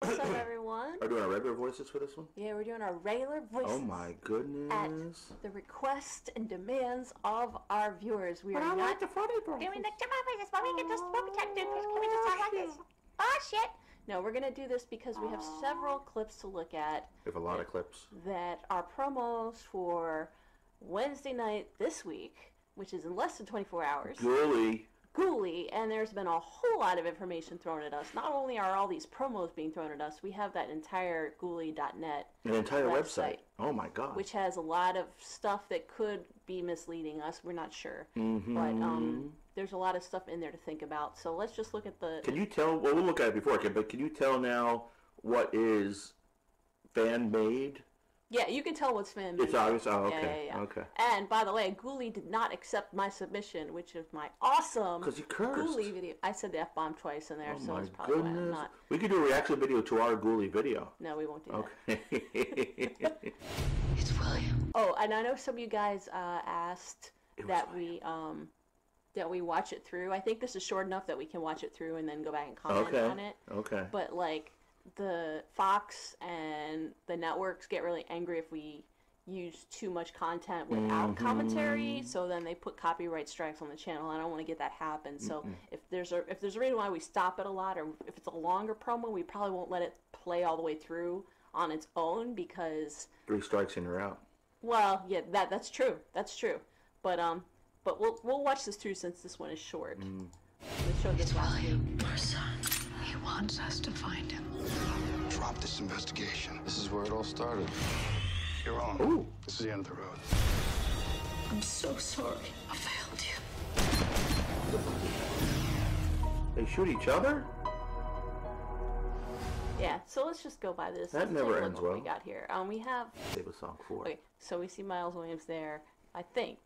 What's up, everyone? Are we doing our regular voices for this one? Yeah, we're doing our regular voices. Oh my goodness! At the request and demands of our viewers, we are not like the funny voices. doing the voices, but we can just can we just talk like this? Oh shit! No, we're gonna do this because we have several clips to look at. We have a lot of clips that are promos for Wednesday night this week, which is in less than 24 hours. Ghouli, and there's been a whole lot of information thrown at us. Not only are all these promos being thrown at us, we have that entire Ghouli.net an entire website. Oh my god. Which has a lot of stuff that could be misleading us. We're not sure. But there's a lot of stuff in there to think about. So let's just look at the... Can you tell... Well, we'll look at it before, but can you tell now what is fan-made? Yeah, you can tell what's fan-made. It's obvious? Oh, okay. Yeah. Okay. And, by the way, Ghouli did not accept my submission, which is my awesome Ghouli video. I said the F-bomb twice in there, so it's probably why I'm not... We could do a reaction video to our Ghouli video. No, we won't do that. Okay. It's William. Oh, and I know some of you guys asked that we watch it through. I think this is short enough that we can watch it through and then go back and comment on it. Okay. But, like... the Fox and the networks get really angry if we use too much content without commentary, so then they put copyright strikes on the channel. I don't want to get that happen. So if there's a reason why we stop it a lot, or if it's a longer promo, we probably won't let it play all the way through on its own, because 3 strikes and you're out. Well, yeah, that's true. That's true. But we'll watch this through since this one is short. We showed this last week. Our son. He wants us to find him. Drop this investigation. This is where it all started. You're wrong. Ooh. This is the end of the road. I'm so sorry. I failed you. They shoot each other? Yeah, so let's just go by this. That never ends well. We got here. We have... Save a song for. Okay, so we see Miles Williams there. I think.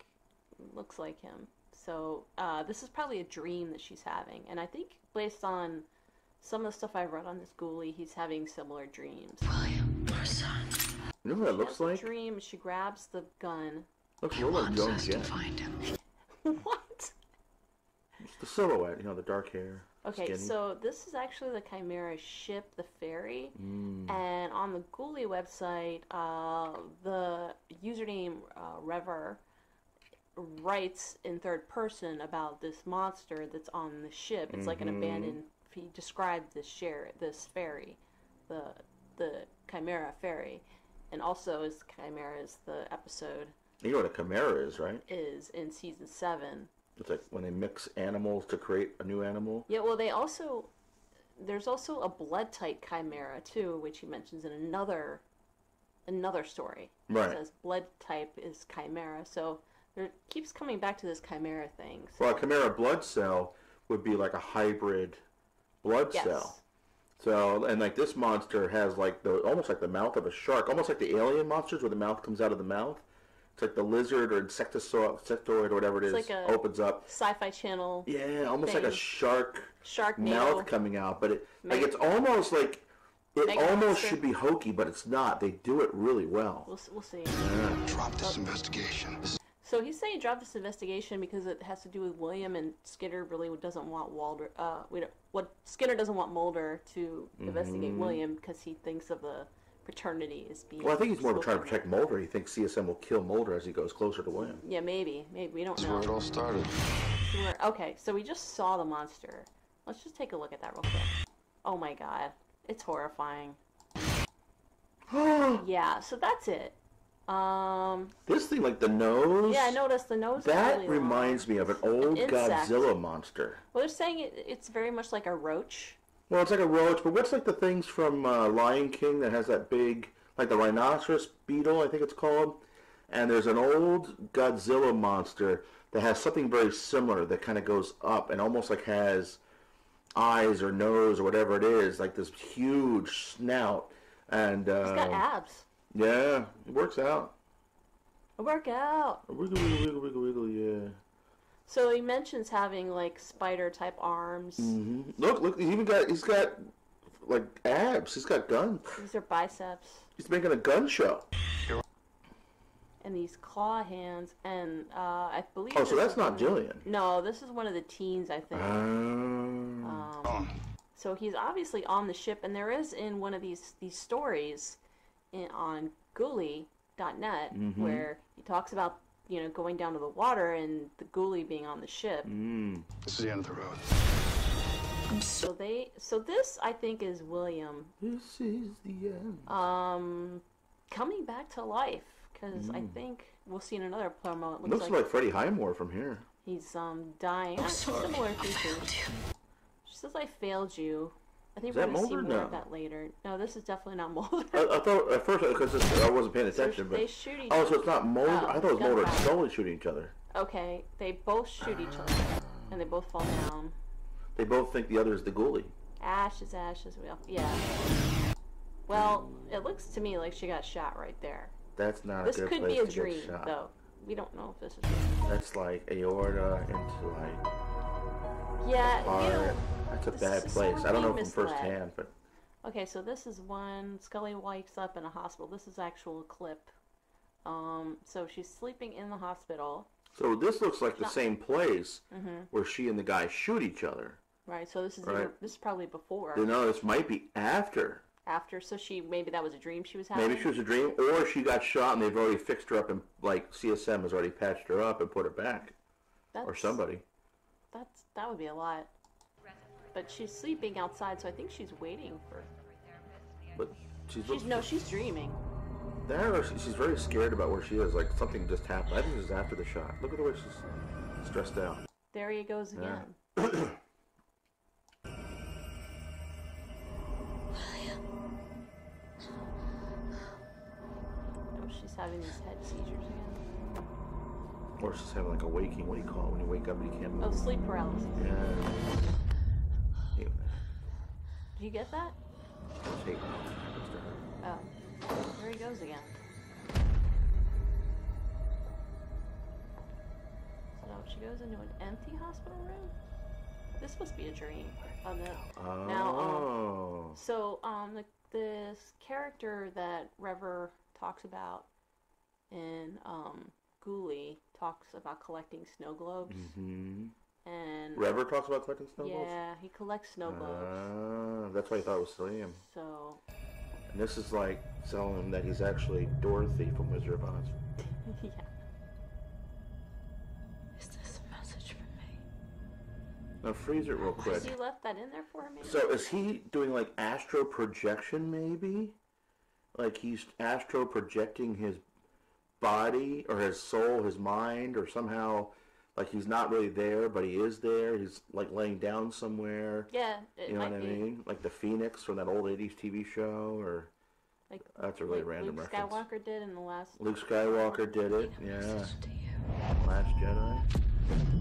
Looks like him. So, this is probably a dream that she's having. And I think based on some of the stuff I've read on this Ghouli, he's having similar dreams. William, our son. You know what that looks like? She has a dream. She grabs the gun. Looks a little like Jones to find him. What? It's the silhouette, the dark hair. Okay, skinny. so this is actually the Chimera ship, the ferry. And on the Ghouli website, the username Rever writes in third person about this monster that's on the ship. It's like an abandoned... He described this ferry, the Chimera ferry, and also as Chimera is the episode. You know what a Chimera is, right? Is in season 7. It's like when they mix animals to create a new animal. Yeah, well, there's also a blood type Chimera too, which he mentions in another story. Right. It says blood type is Chimera, so it keeps coming back to this Chimera thing. So. Well, a Chimera blood cell would be like a hybrid blood cell. So, and like this monster has like almost like the mouth of a shark, almost like the alien monsters where the mouth comes out of the mouth. It's like the lizard or insectoid or whatever it is, like opens up. Sci-Fi Channel. Yeah, almost like a shark mouth coming out, but it's almost like almost should be hokey, but it's not. They do it really well. We'll see. Yeah. Drop this investigation. So he's saying drop this investigation because it has to do with William, and Skinner really doesn't want Skinner doesn't want Mulder to investigate William because he thinks of the paternity as being... Well, I think he's more trying to protect Mulder. He thinks CSM will kill Mulder as he goes closer to William. Yeah, maybe. We don't know. This is where it all started. Okay, so we just saw the monster. Let's just take a look at that real quick. Oh my god. It's horrifying. Yeah, so that's it. This thing, like the nose. Yeah, I noticed the nose. That really reminds me of an old Godzilla monster. Well, they're saying it's very much like a roach. Well, it's like a roach, but what's like the things from Lion King that has that big, like the rhinoceros beetle, I think it's called. And there's an old Godzilla monster that has something very similar that kind of goes up and almost like has eyes or nose or whatever it is, like this huge snout. And he's got abs. Yeah, it works out. A workout. A wiggle, wiggle, wiggle, wiggle, yeah. So he mentions having like spider type arms. Look, he's got like abs. He's got guns. These are biceps. He's making a gun show. And these claw hands, and I believe. Oh, so that's not Gillian. No, this is one of the teens, I think. So he's obviously on the ship, and there is in one of these stories on Ghouli.net where he talks about, you know, going down to the water and the Ghouli being on the ship. This is the end of the road. So this, I think, is William. This is the end. Coming back to life, because I think we'll see in another promo. It looks like Freddie Highmore from here. He's dying. Similar features. She says, "I failed you." I think we're going to see more of that later. No, this is definitely not Mulder. I thought at first, because I wasn't paying attention, they shoot each so it's not Mulder. I thought it was Mulder and Scully shooting each other. Okay, they both shoot each other, and they both fall down. They both think the other is the Ghouli. Ashes. Yeah. Well, it looks to me like she got shot right there. That's not this a good could place be a to dream, get shot. though. We don't know if this is real. That's like aorta into like. Yeah, heart. you know, that's a bad place. I don't know from misled. firsthand, but. Okay, so this is when Scully wakes up in a hospital. This is actual clip. So she's sleeping in the hospital. So this looks like the same place where she and the guy shoot each other. Right. So this is this is probably before. No, this might be after. After, so maybe that was a dream she was having. Maybe she was a dream, or she got shot and they've already fixed her up and like CSM has already patched her up and put her back, or somebody. That would be a lot. But she's sleeping outside, so I think she's waiting for. But she's dreaming. There, she's very scared about where she is. Like something just happened. I think this is after the shot. Look at the way she's stressed out. There he goes again. Yeah. Oh, she's having these head seizures again. Or she's having like a waking. What do you call it when you wake up and you can't move? Oh, sleep paralysis. Yeah. Do you get that? Oh, there he goes again. So she goes into an empty hospital room. This must be a dream. This character that Rever talks about in Ghouli talks about collecting snow globes. And Rever talks about collecting snow globes? Yeah, he collects snow globes. That's why I thought it was Liam. So. And this is like telling him that he's actually Dorothy from Wizard of Oz. Yeah. Is this a message for me? Now freeze it real quick. Has he left that in there for him? Maybe? So is he doing like astro projection maybe? Like he's astro projecting his body or his soul, his mind, or somehow like he's not really there, but he is there. He's like laying down somewhere. Yeah, you know what I mean? Like the Phoenix from that old 80s TV show, or like that's a really random Luke reference. Skywalker did in the last. Luke Skywalker did it. Yeah. Last Jedi.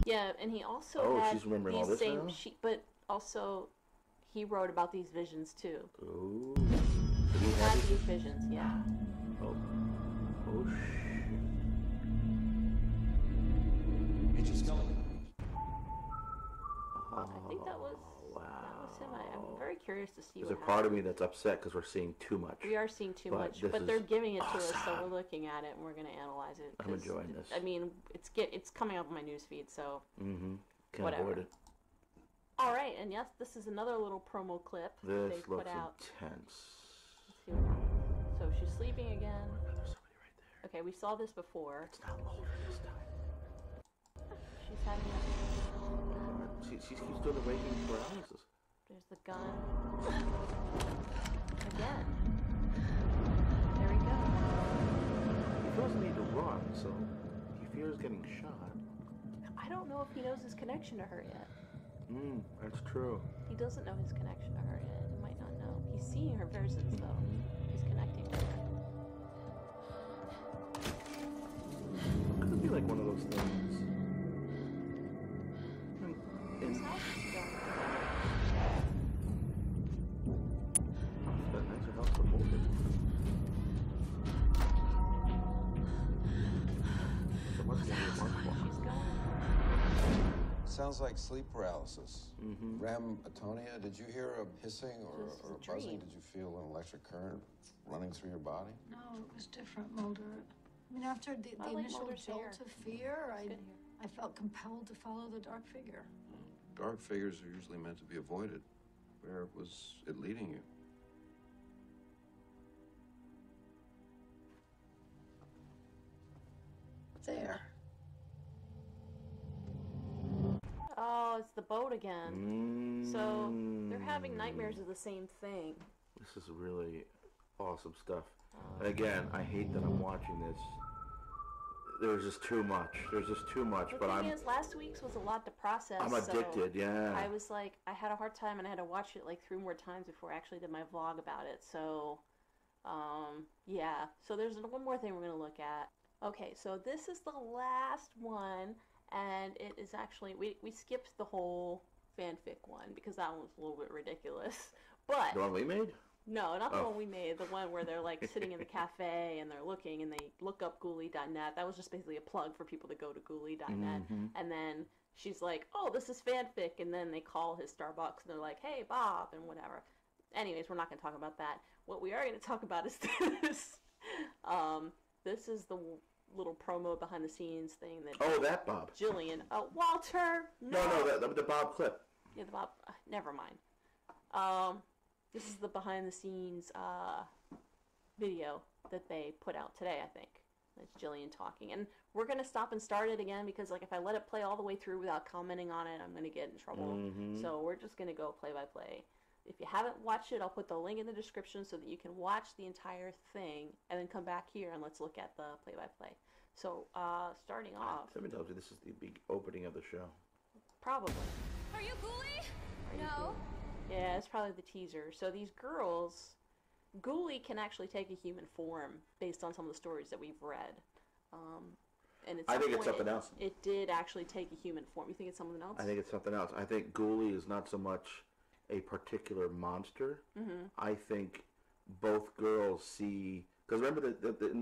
Yeah, and he also had she's remembering all these this same now? but also he wrote about these visions too. Ooh. He had these visions, yeah. Oh shit. I think that was him. I'm very curious to see. There's a part of me that's upset because we're seeing too much. We are seeing too much, but they're giving it to us, so we're looking at it and we're going to analyze it. I'm enjoying this. I mean, it's coming up on my newsfeed, so Can't whatever. avoid it. All right, and yes, this is another little promo clip This they looks put out. intense. Let's see what happens. So she's sleeping again. There's somebody right there. Okay, we saw this before. It's not Mulder this time. She's having. She keeps doing the waking paralysis. There's the gun. Again. There we go. He feels the need to run, so he fears getting shot. I don't know if he knows his connection to her yet. That's true. He doesn't know his connection to her yet. He might not know. He's seeing her visions, though. He's connecting with her. Could be like one of those things. Whose house is he going to? It's got a nicer house than Mulder. So much more remarkable. She's going. Sounds like sleep paralysis. Ram atonia. Did you hear a hissing or a buzzing? Did you feel an electric current running through your body? No, it was different, Mulder. I mean, after the like initial Mulder's hair. jolt of fear, I felt compelled to follow the dark figure. Dark figures are usually meant to be avoided. Where was it leading you? There. Oh, it's the boat again. So they're having nightmares of the same thing. This is really awesome stuff. And again, I hate that I'm watching this. There's just too much. There's just too much. The thing is, last week's was a lot to process. I'm addicted, yeah. I was like, I had a hard time, and I had to watch it like 3 more times before I actually did my vlog about it. So, yeah. So there's one more thing we're going to look at. Okay, so this is the last one, and it is actually, we skipped the whole fanfic one because that one was a little bit ridiculous. But the one we made? No, not the one we made. The one where they're like sitting in the cafe and they're looking and they look up Ghouli.net. That was just basically a plug for people to go to Ghouli.net. And then she's like, "Oh, this is fanfic," and then they call his Starbucks and they're like, "Hey, Bob," and whatever. Anyways, we're not going to talk about that. What we are going to talk about is this. This is the little promo behind the scenes thing that. Oh, that Bob. Gillian. Walter. No, the Bob clip. Yeah, the Bob. Never mind. This is the behind the scenes video that they put out today, I think. It's Gillian talking. And we're going to stop and start it again because like if I let it play all the way through without commenting on it, I'm going to get in trouble. So we're just going to go play by play. If you haven't watched it, I'll put the link in the description so that you can watch the entire thing and then come back here and let's look at the play by play. So starting off. Somebody tells you this is the big opening of the show. Probably. Are you Ghouli? No. Ghouli? Yeah, it's probably the teaser. So these girls, Ghouli can actually take a human form based on some of the stories that we've read. And I think it's something else. It did actually take a human form. You think it's something else? I think it's something else. I think Ghouli is not so much a particular monster. I think both girls see... Because remember,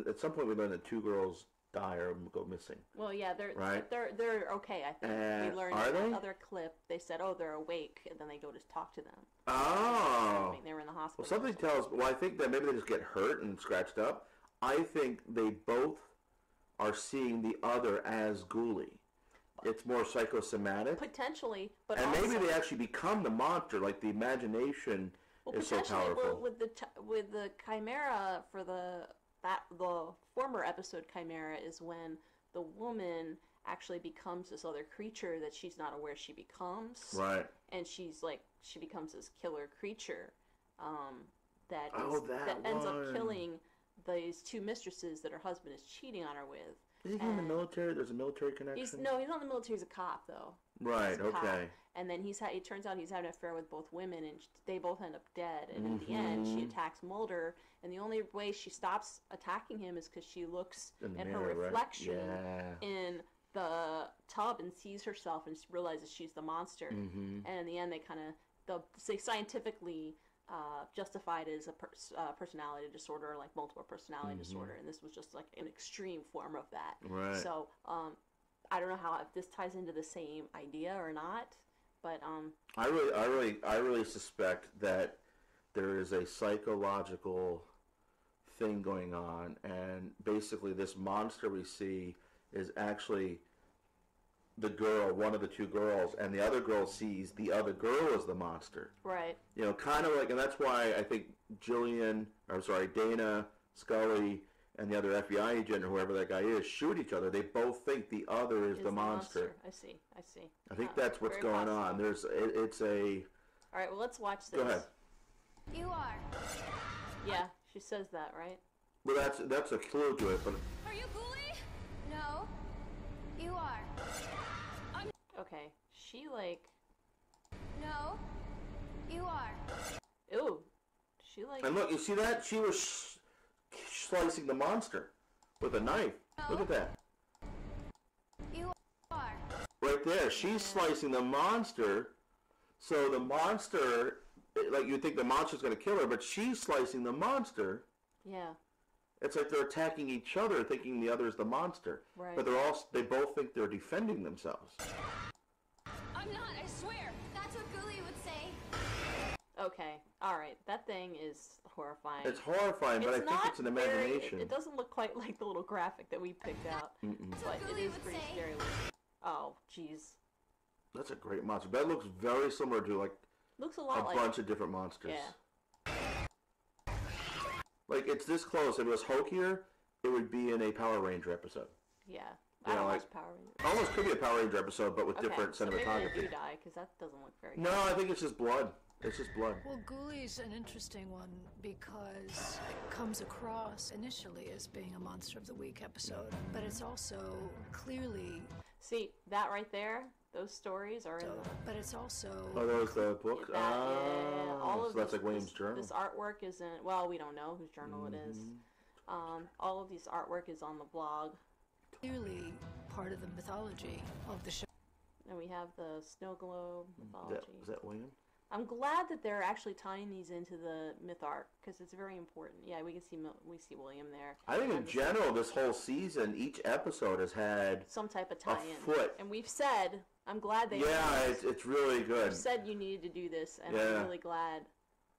at some point we learned that 2 girls die or go missing. Well, yeah, they're okay, I think. We learned in another clip, they said, oh, they're awake, and then they go to talk to them. Oh! I mean, they were in the hospital. Well, something tells... Well, I think that maybe they just get hurt and scratched up. I think they both are seeing the other as Ghouli. It's more psychosomatic. Potentially, but and also... maybe they actually become the monster, like the imagination is so powerful. Well, with the Chimera, for the former episode Chimera is when the woman actually becomes this other creature that she's not aware she becomes. Right. And she becomes this killer creature that ends up killing these 2 mistresses that her husband is cheating on her with. Is he in the military? There's a military connection? He's not in the military. He's a cop, though. Right, okay. Cop. And then it turns out he's having an affair with both women, and they both end up dead. And in the end, she attacks Mulder, and the only way she stops attacking him is because she looks at her reflection in the tub and sees herself and realizes she's the monster. And in the end, they scientifically justified as a personality disorder, like multiple personality disorder, and this was just like an extreme form of that. Right. So I don't know if this ties into the same idea or not, but I really suspect that there is a psychological thing going on, and basically this monster we see is actually the girl, one of the 2 girls, and the other girl sees the other girl as the monster. Right. You know, kind of like, and that's why I think Dana, Scully, and the other FBI agent or whoever that guy is shoot each other. They both think the other is the monster. I see. I think that's what's going on. It's a... All right, well, let's watch this. Go ahead. You are. Yeah, she says that, right? Well, that's a clue to it, but... Are you Ghouli? No. You are. Okay, she like... No. You are. Ooh. She like... And look, you see that? She was slicing the monster with a knife. No. Look at that. You are. Right there. She's slicing the monster. So the monster... Like, you think the monster's going to kill her, but she's slicing the monster. Yeah. It's like they're attacking each other, thinking the other is the monster. Right. But they both think they're defending themselves. I'm not, I swear. That's what Ghouli would say. Okay. Alright. That thing is horrifying. It's horrifying, but I think it's an imagination. It doesn't look quite like the little graphic that we picked out. But it is pretty scary looking. Oh, jeez. That's a great monster. That looks very similar to, like, Looks a lot like a bunch of different monsters. Yeah. Like, it's this close. If it was hokier, it would be in a Power Ranger episode. Yeah. You I don't know, watch like, Power Rangers. Almost could be a Power Ranger episode, but with different so cinematography. maybe they do die, because that doesn't look very good. No, I think it's just blood. It's just blood. Well, Ghouli's an interesting one because it comes across initially as being a Monster of the Week episode, but it's also clearly... See, that right there, those stories are in the... But it's also... Oh, those the book? Yeah, all of so that's this, like William's journal? This artwork is in... Well, we don't know whose journal it is. All of this artwork is on the blog. Clearly part of the mythology of the show. And we have the snow globe mythology. Is that William? I'm glad that they're actually tying these into the myth arc, because it's very important. Yeah, we see William there. I think in general, this whole season, each episode has had some type of tie-in. foot. And we've said, I'm glad they Yeah, it's really good. We've said you needed to do this, and I'm really glad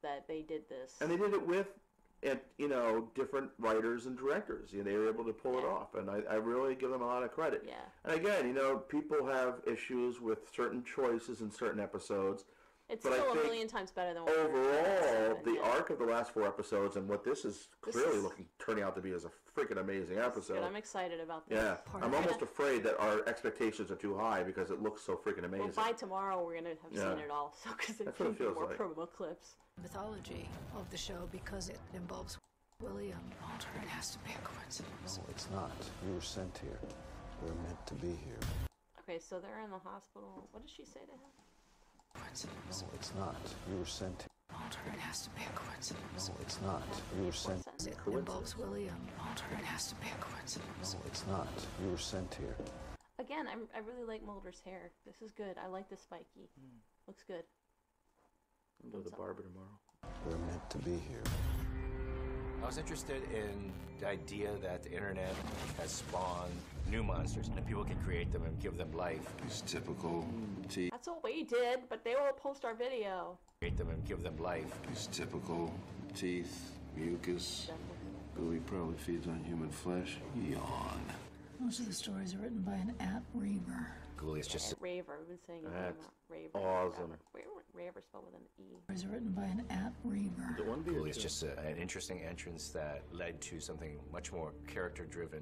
that they did this. And they did it with, different writers and directors. They were able to pull it off, and I really give them a lot of credit. Yeah. And again, people have issues with certain choices in certain episodes. It's still a million times better than what overall, the arc of the last 4 episodes and what this is clearly turning out to be is a freaking amazing episode. Good. I'm excited about this. Yeah, I'm almost afraid that our expectations are too high because it looks so freaking amazing. Well, by tomorrow we're gonna have seen it all, so because it's going to be more promo clips. Mythology of the show because it involves William Mulder. It has to be a coincidence. No, it's not. You were sent here. We're meant to be here. Okay, so they're in the hospital. What did she say to him? Coincidence. No, it's not. You were sent here. Mulder, it has to be a coincidence. No, it's not. You were sent. It involves William Mulder. It has to be a coincidence. No, it's not. You were sent here. Again, I really like Mulder's hair. This is good. I like the spiky. Looks good. I'll go to the barber tomorrow. We're meant to be here. I was interested in the idea that the internet has spawned new monsters and people can create them and give them life. It's typical teeth. That's what we did, but they will post our video. Create them and give them life. It's typical teeth, mucus. Ghouli probably feeds on human flesh. Yawn. Most of the stories are written by an @Raver. Ghouli is just Raver. We've been saying it. That's Raver. awesome. Raver spelled with an E. Stories are written by an @Raver. The one Ghouli is just an interesting entrance that led to something much more character-driven.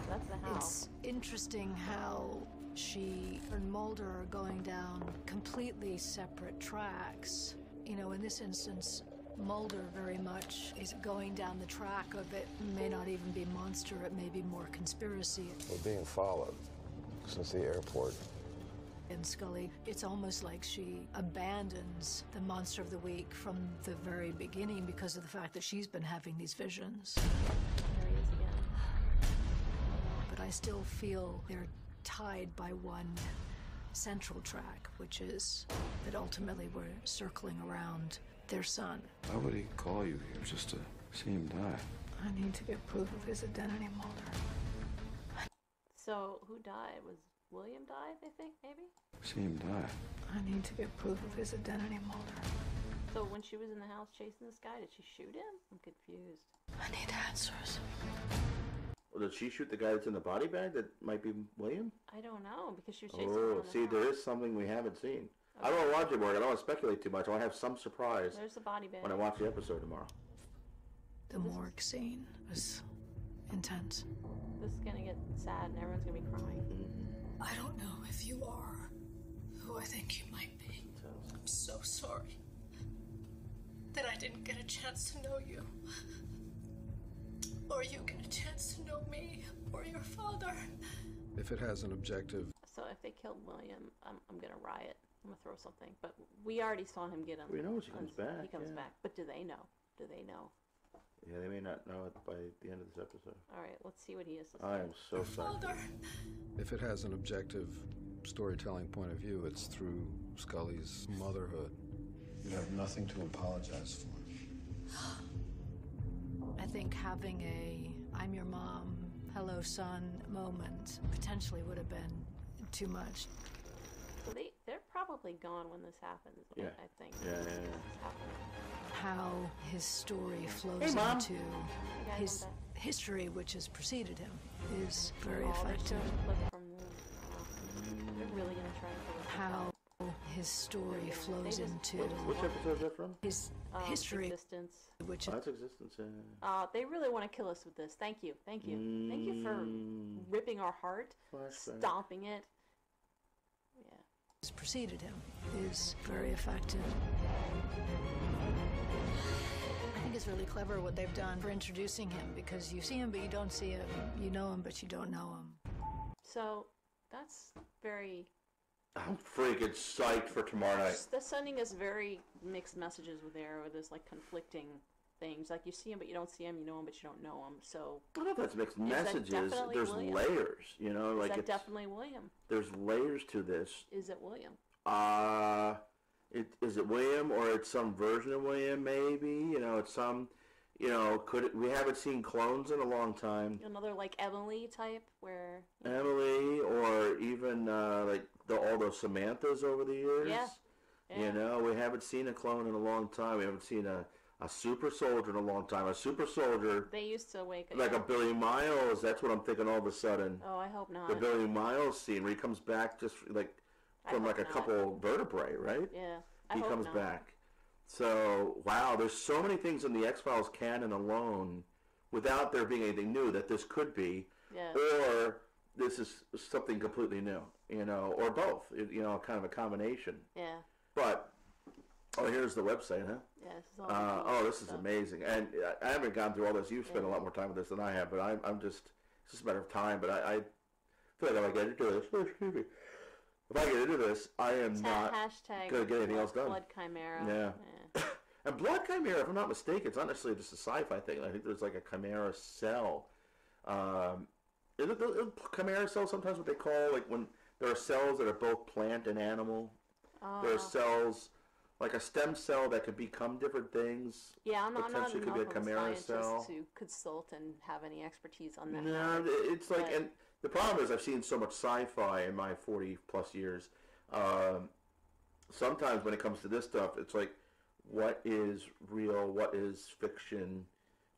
That's the house. It's interesting how she and Mulder are going down completely separate tracks. In this instance, Mulder very much is going down the track of it may not even be monster, it may be more conspiracy. We're being followed since the airport. And Scully, it's almost like she abandons the Monster of the Week from the very beginning because of the fact that she's been having these visions. There he is again. But I still feel they're tied by one central track, which is that ultimately we're circling around their son. Why would he call you here just to see him die? I need to get proof of his identity, Mulder. So, who died? Was William died, they think, maybe? See him die. I need to get proof of his identity, Mulder. So when she was in the house chasing this guy, did she shoot him? I'm confused. I need answers. Well, did she shoot the guy that's in the body bag that might be William? I don't know, because she was chasing him Oh, around the see, house. there is something we haven't seen. I don't want to watch it, Morgan. I don't want to speculate too much. I want to have some surprise There's the body bag. when I watch the episode tomorrow. The morgue scene was intense. This is gonna get sad and everyone's gonna be crying. I don't know if you are who I think you might be. I'm so sorry that I didn't get a chance to know you. Or you get a chance to know me or your father. If it has an objective. So if they killed William, I'm gonna riot. I'm gonna throw something. But we already saw him get him. We know he comes back. He comes yeah. back. But do they know? Do they know? Yeah, they may not know it by the end of this episode. All right, let's see what he has to say. I am so sorry. Father. If it has an objective storytelling point of view, it's through Scully's motherhood. You have nothing to apologize for. I think having a I'm your mom, hello son moment potentially would have been too much. So they're probably gone when this happens. Yeah. I think. Yeah. How his story flows Hey, Mom. into his history, which has preceded him, is very They're effective. showing a clip from the. They're really gonna try and kill us. How his story flows into Which episode is that from? his history, Existence. which Oh, that's Existence, yeah. They really want to kill us with this. Thank you. Thank you for ripping our heart, Flashback. stomping it. Yeah. has preceded him is very effective. I think it's really clever what they've done for introducing him, because you see him but you don't see him. You know him but you don't know him. So that's very. I'm freaking psyched for tomorrow night. That's sending us very mixed messages with there, where there's like conflicting things. Like you see him but you don't see him, you know him but you don't know him. So. I don't know if that's mixed Is that messages. definitely There's William? layers, you know, Is like that it's, definitely William? there's layers to this. Is it William? Is it William, or it's some version of William? Maybe, you know, it's some, you know, we haven't seen clones in a long time. Another like Emily type, where. Emily, or even like all those Samanthas over the years. Yeah. You know, we haven't seen a clone in a long time. We haven't seen a super soldier in a long time. A super soldier. They used to wake up. Like a Billy Miles. That's what I'm thinking all of a sudden. Oh, I hope not. The Billy Miles scene where he comes back just like from like a couple vertebrae, right? Yeah. He comes back. So, wow, there's so many things in the X-Files canon alone, without there being anything new, that this could be. Yeah. Or this is something completely new, you know, or both, you know, kind of a combination. Yeah. But, here's the website, huh? Yeah, this is all this is amazing. And I haven't gone through all this. You've spent a lot more time with this than I have, but I'm just, it's just a matter of time. But I feel like if I get into this, excuse me, if I get into this, I am not going to get anything else done. Blood Chimera. Yeah. And Blood Chimera, if I'm not mistaken, it's not necessarily just a sci-fi thing. I think there's like a Chimera cell. Is it the Chimera cell sometimes what they call, like when there are cells that are both plant and animal? There are cells, like a stem cell that could become different things. Yeah, I'm not Potentially could be a Chimera cell. to consult and have any expertise on that. No, it's like, and the problem is I've seen so much sci-fi in my 40-plus years. Sometimes when it comes to this stuff, it's like, what is real? What is fiction?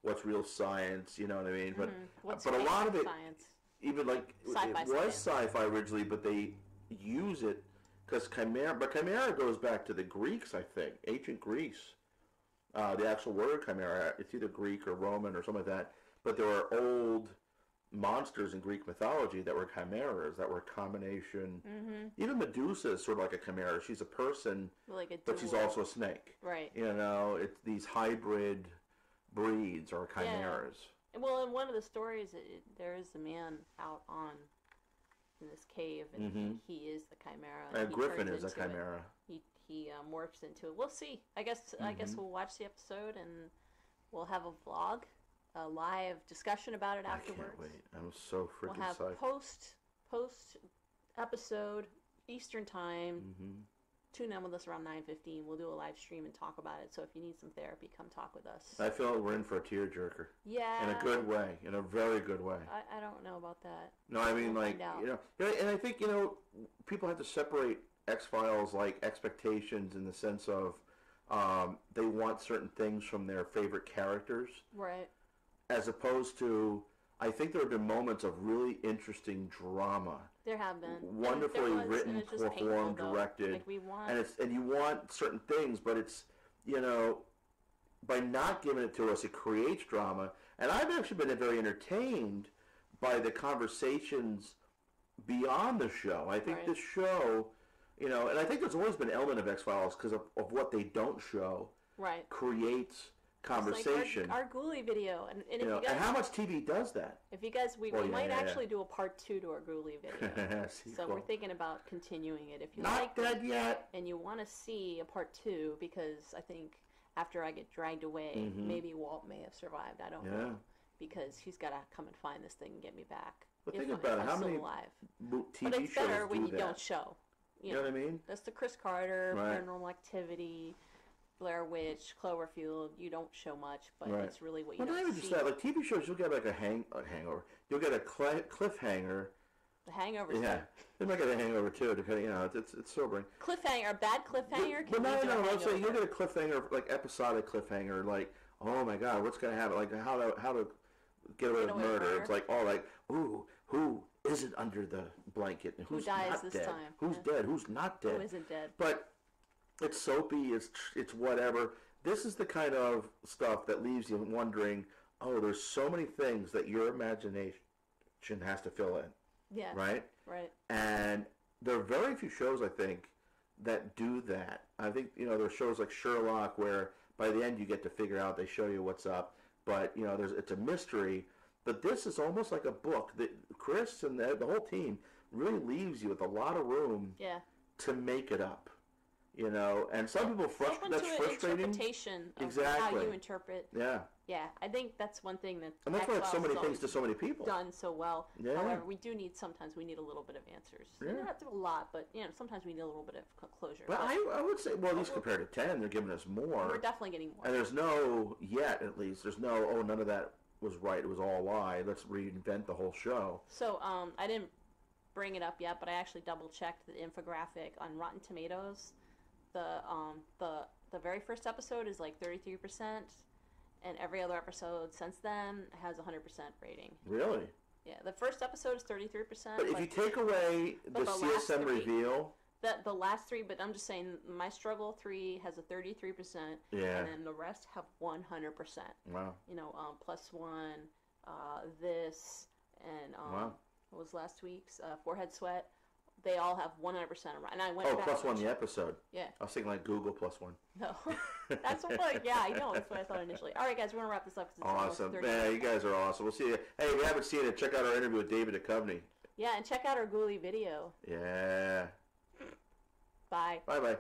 What's real science? You know what I mean? But but a lot of it, science? Even like Sci-fi it was sci-fi originally, but they use it because Chimera. But Chimera goes back to the Greeks, I think, ancient Greece. The actual word Chimera, it's either Greek or Roman or something like that. But there were old monsters in Greek mythology that were chimeras, that were a combination. Even Medusa is sort of like a chimera. She's a person, like but she's also a snake. Right. You know, it's these hybrid breeds or chimeras. Yeah. Well, in one of the stories, there is a man out in this cave, and he is the chimera. And Griffin is a chimera. He morphs into it. We'll see. I guess we'll watch the episode and we'll have a vlog. A live discussion about it afterwards. I can't wait. I'm so freaking We'll have psyched. post episode Eastern time. Tune in with us around 9:15. We'll do a live stream and talk about it. So if you need some therapy, come talk with us. I feel like we're in for a tearjerker. Yeah. In a good way. In a very good way. I don't know about that. No, I mean, We'll like, find out. you know, and I think, you know, people have to separate X-Files, like, expectations in the sense of they want certain things from their favorite characters. Right. As opposed to, I think there have been moments of really interesting drama. There have been. Wonderfully written, performed, directed. Like we want... and you want certain things, but it's, you know, by not giving it to us, it creates drama. And I've actually been very entertained by the conversations beyond the show. I think this show, you know, and I think there's always been an element of X-Files because of what they don't show. Right. Creates conversation. Like our Ghouli video, and if you know, you guys, and how much TV does that? If you guys, we might actually do a part 2 to our Ghouli video. So we're thinking about continuing it. If you not dead yet, and you want to see a part 2, because I think after I get dragged away, maybe Walt may have survived. I don't know, because he's got to come and find this thing and get me back. But think about it. How many TV but it's shows better when you that? don't show. You know what I mean? That's the Chris Carter, Paranormal Activity, Blair Witch, Cloverfield. You don't show much, but it's really what you don't see. Well, not even just that. Like TV shows, you'll get like a hangover. You'll get a cliffhanger. The Hangover. Yeah, they might get a hangover too, depending. You know, it's sobering. Cliffhanger, a bad cliffhanger. But no. I'm saying you'll get a cliffhanger, like episodic cliffhanger, like, oh my God, what's gonna happen? Like how to get away with murder. It's like, oh, like, ooh, who isn't under the blanket and who's dies not this dead. time? Who's dead? Who's not dead? Who isn't dead? But it's soapy. It's whatever. This is the kind of stuff that leaves you wondering. Oh, there's so many things that your imagination has to fill in. Yeah. Right. Right. And there are very few shows, I think, that do that. I think, there are shows like Sherlock where by the end you get to figure out, they show you what's up, but, it's a mystery. But this is almost like a book. Chris and the whole team really leaves you with a lot of room to make it up. And some people that's frustrating. Interpretation of exactly. how you interpret. Yeah. Yeah, I think that's one thing that. And that's why it's so many things to so many people. Done so well. Yeah. However, sometimes we need a little bit of answers. Yeah. Not a lot, but sometimes we need a little bit of closure. But I would say, well, at least compared to 10, they're giving us more. We're definitely getting more. And there's no, none of that was right. It was all a lie. Let's reinvent the whole show. So, I didn't bring it up yet, but I actually double checked the infographic on Rotten Tomatoes. The very first episode is like 33%, and every other episode since then has a 100% rating. Really? Yeah, the first episode is 33%. But if you take away the CSM reveal, the last three, but I'm just saying, My Struggle 3 has a 33%, and then the rest have 100%. Wow. Plus One, this, and wow. What was last week's? Forehead Sweat. They all have 100%. And I went back. Plus One, the episode. Yeah. I was thinking like Google Plus One. No. That's what, yeah, I know. That's what I thought initially. All right, guys, we're going to wrap this up. Awesome. Yeah, you guys are awesome. We'll see you. Hey, if you haven't seen it, check out our interview with David Duchovny. Yeah, and check out our Ghouli video. Yeah. Bye. Bye-bye.